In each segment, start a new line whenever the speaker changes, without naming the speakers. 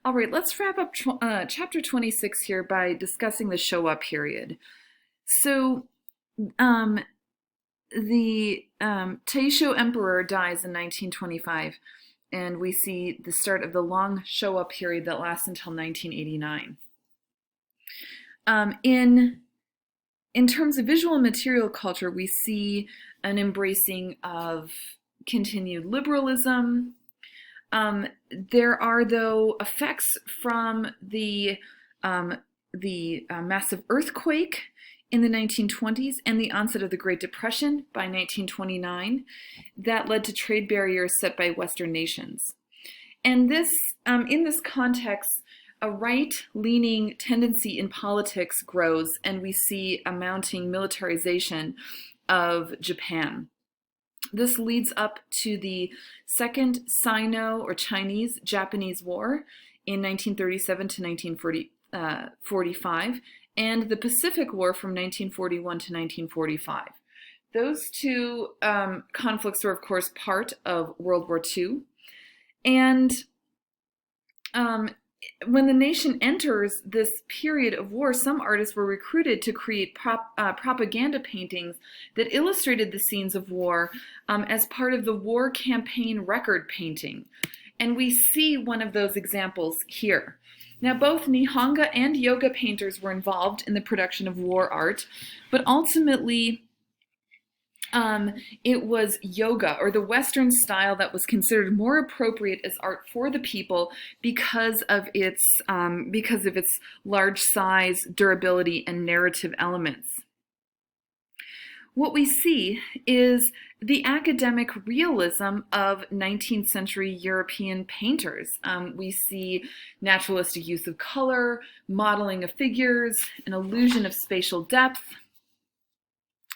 All right, let's wrap up chapter 26 here by discussing the Showa period. So, um, the Taisho Emperor dies in 1925, and we see the start of the long Showa period that lasts until 1989. In terms of visual and material culture, we see an embracing of continued liberalism. There are, though, effects from the massive earthquake in the 1920s and the onset of the Great Depression by 1929 that led to trade barriers set by Western nations. And in this context, a right-leaning tendency in politics grows, and we see a mounting militarization of Japan. This leads up to the Second Sino or Chinese-Japanese War in 1937 to 1945, and the Pacific War from 1941 to 1945. Those two conflicts were, of course, part of World War II. And when the nation enters this period of war, some artists were recruited to create propaganda paintings that illustrated the scenes of war as part of the war campaign record painting. And we see one of those examples here. Now, both Nihonga and Yoga painters were involved in the production of war art, but ultimately it was yoga, or the Western style, that was considered more appropriate as art for the people because of its large size, durability, and narrative elements. What we see is the academic realism of 19th century European painters. We see naturalistic use of color, modeling of figures, an illusion of spatial depth.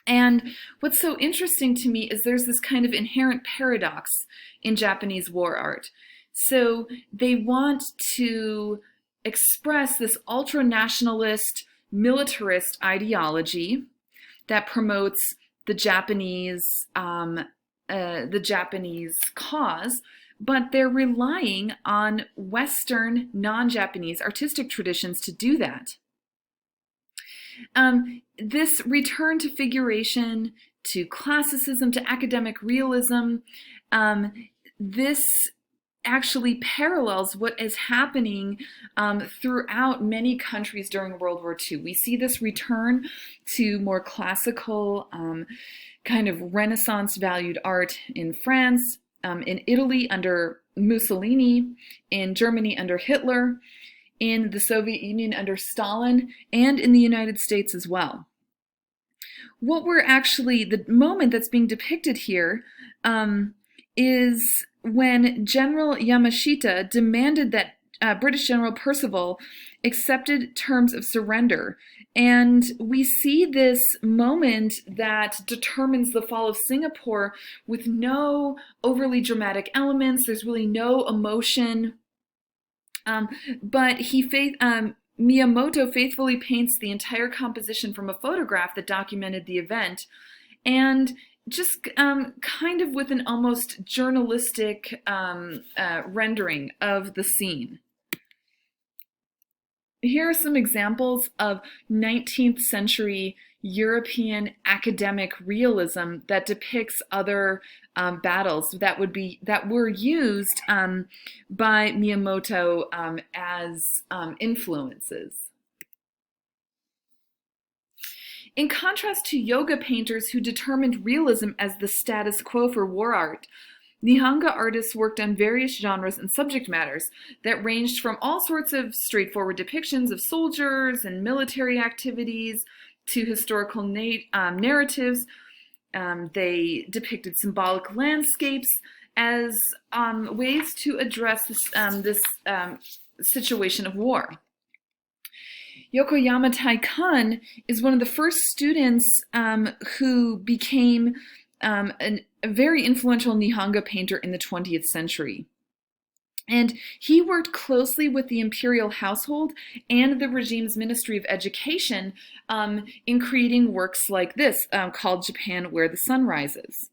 And what's so interesting to me is there's this kind of inherent paradox in Japanese war art. So they want to express this ultra-nationalist, militarist ideology that promotes the Japanese cause, but they're relying on Western, non-Japanese artistic traditions to do that. This return to figuration, to classicism, to academic realism, this actually parallels what is happening throughout many countries during World War II. We see this return to more classical, kind of Renaissance valued art in France, in Italy under Mussolini, in Germany under Hitler, in the Soviet Union under Stalin, and in the United States as well. The moment that's being depicted here is when General Yamashita demanded that British General Percival accepted terms of surrender. And we see this moment that determines the fall of Singapore with no overly dramatic elements. There's really no emotion. But Miyamoto faithfully paints the entire composition from a photograph that documented the event, and just kind of with an almost journalistic rendering of the scene. Here are some examples of 19th century European academic realism that depicts other battles that were used by Miyamoto as influences. In contrast to yoga painters who determined realism as the status quo for war art, Nihonga artists worked on various genres and subject matters that ranged from all sorts of straightforward depictions of soldiers and military activities to historical narratives. They depicted symbolic landscapes as ways to address this situation of war. Yokoyama Taikun is one of the first students who became a very influential Nihonga painter in the 20th century. And he worked closely with the imperial household and the regime's Ministry of Education in creating works like this, called Japan Where the Sun Rises.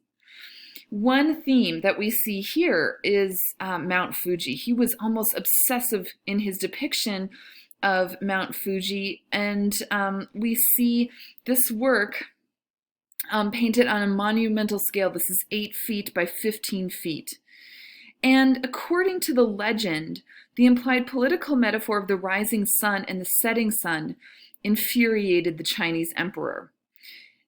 One theme that we see here is Mount Fuji. He was almost obsessive in his depiction of Mount Fuji, and we see this work painted on a monumental scale. This is 8 feet by 15 feet. And according to the legend, the implied political metaphor of the rising sun and the setting sun infuriated the Chinese emperor.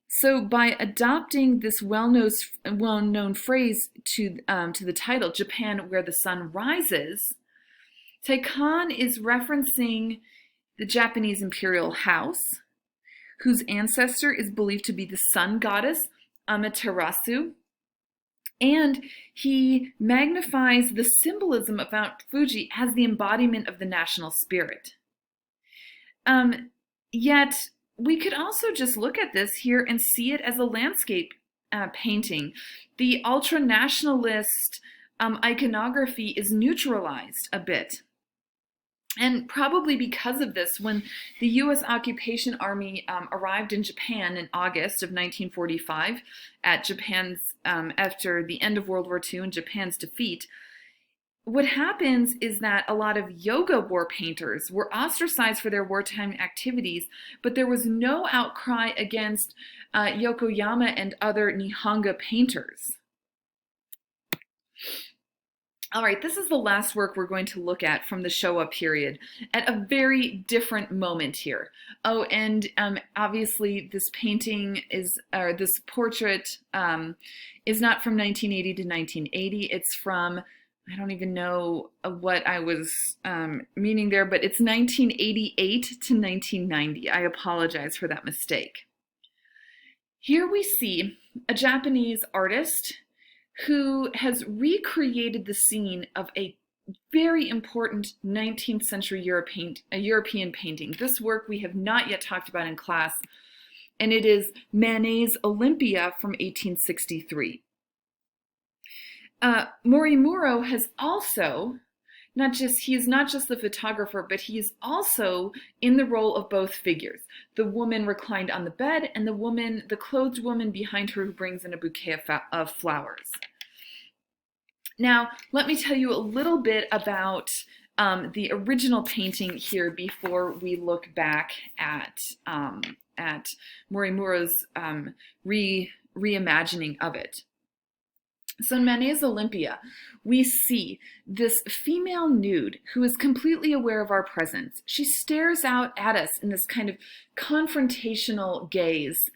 So by adopting this well-known phrase to the title, Japan Where the Sun Rises, Taikan is referencing the Japanese imperial house, whose ancestor is believed to be the sun goddess Amaterasu, and he magnifies the symbolism of Mount Fuji as the embodiment of the national spirit. Yet, we could also just look at this here and see it as a landscape painting. The ultra-nationalist iconography is neutralized a bit. And probably because of this, when the U.S. occupation army arrived in Japan in August of 1945, at after the end of World War II and Japan's defeat, what happens is that a lot of yoga war painters were ostracized for their wartime activities, but there was no outcry against Yokoyama and other Nihonga painters. All right, this is the last work we're going to look at from the Showa period at a very different moment here. Oh, and obviously this painting or this portrait is not from 1980 to 1980. It's from, I don't even know what I was meaning there, but it's 1988 to 1990. I apologize for that mistake. Here we see a Japanese artist who has recreated the scene of a very important 19th century European painting. This work we have not yet talked about in class, and it is Manet's Olympia from 1863. Morimuro has also, he is not just the photographer, but he is also in the role of both figures. The woman reclined on the bed and the clothed woman behind her who brings in a bouquet of flowers. Now, let me tell you a little bit about the original painting here before we look back at Morimuro's reimagining of it. So in Manet's Olympia, we see this female nude who is completely aware of our presence. She stares out at us in this kind of confrontational gaze,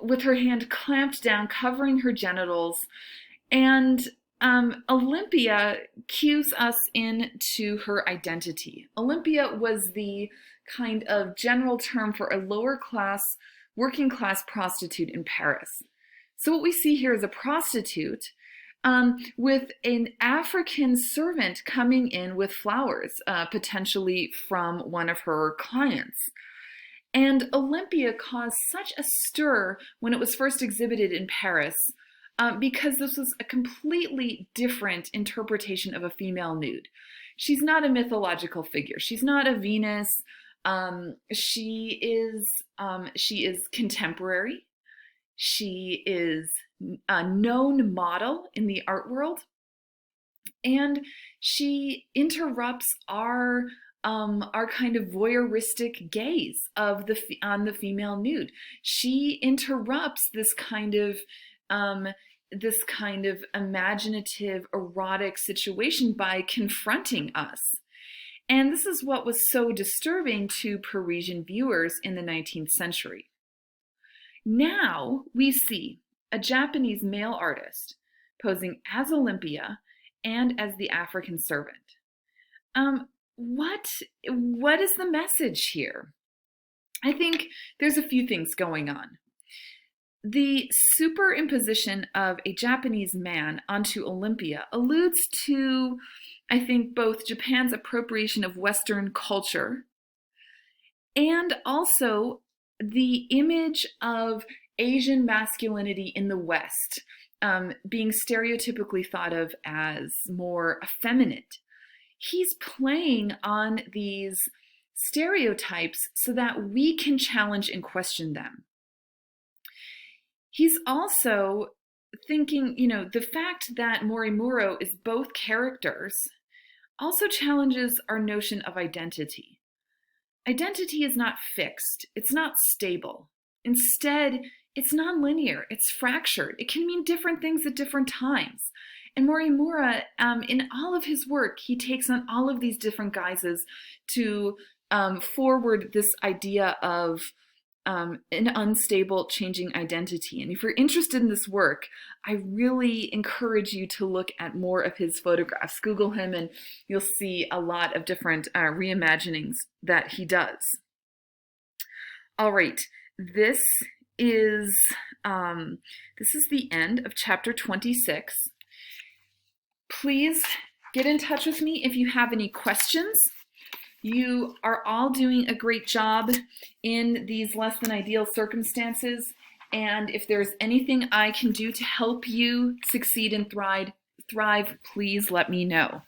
with her hand clamped down, covering her genitals. And Olympia cues us into her identity. Olympia was the kind of general term for a lower class, working class prostitute in Paris. So what we see here is a prostitute with an African servant coming in with flowers, potentially from one of her clients. And Olympia caused such a stir when it was first exhibited in Paris because this was a completely different interpretation of a female nude. She's not a mythological figure. She's not a Venus. She is contemporary. She is a known model in the art world, and she interrupts our kind of voyeuristic gaze of on the female nude. She interrupts this kind of imaginative, erotic situation by confronting us. And this is what was so disturbing to Parisian viewers in the 19th century. Now we see a Japanese male artist posing as Olympia and as the African servant. What is the message here? I think there's a few things going on. The superimposition of a Japanese man onto Olympia alludes to, I think, both Japan's appropriation of Western culture and also the image of Asian masculinity in the West being stereotypically thought of as more effeminate. He's playing on these stereotypes so that we can challenge and question them. He's also thinking, the fact that Morimuro is both characters also challenges our notion of identity. Identity is not fixed, it's not stable. Instead, it's nonlinear, it's fractured. It can mean different things at different times. And Morimura, in all of his work, he takes on all of these different guises to forward this idea of an unstable, changing identity. And if you're interested in this work, I really encourage you to look at more of his photographs. Google him and you'll see a lot of different reimaginings that he does. All right, this is the end of chapter 26. Please get in touch with me if you have any questions. You are all doing a great job in these less than ideal circumstances, and if there's anything I can do to help you succeed and thrive, please let me know.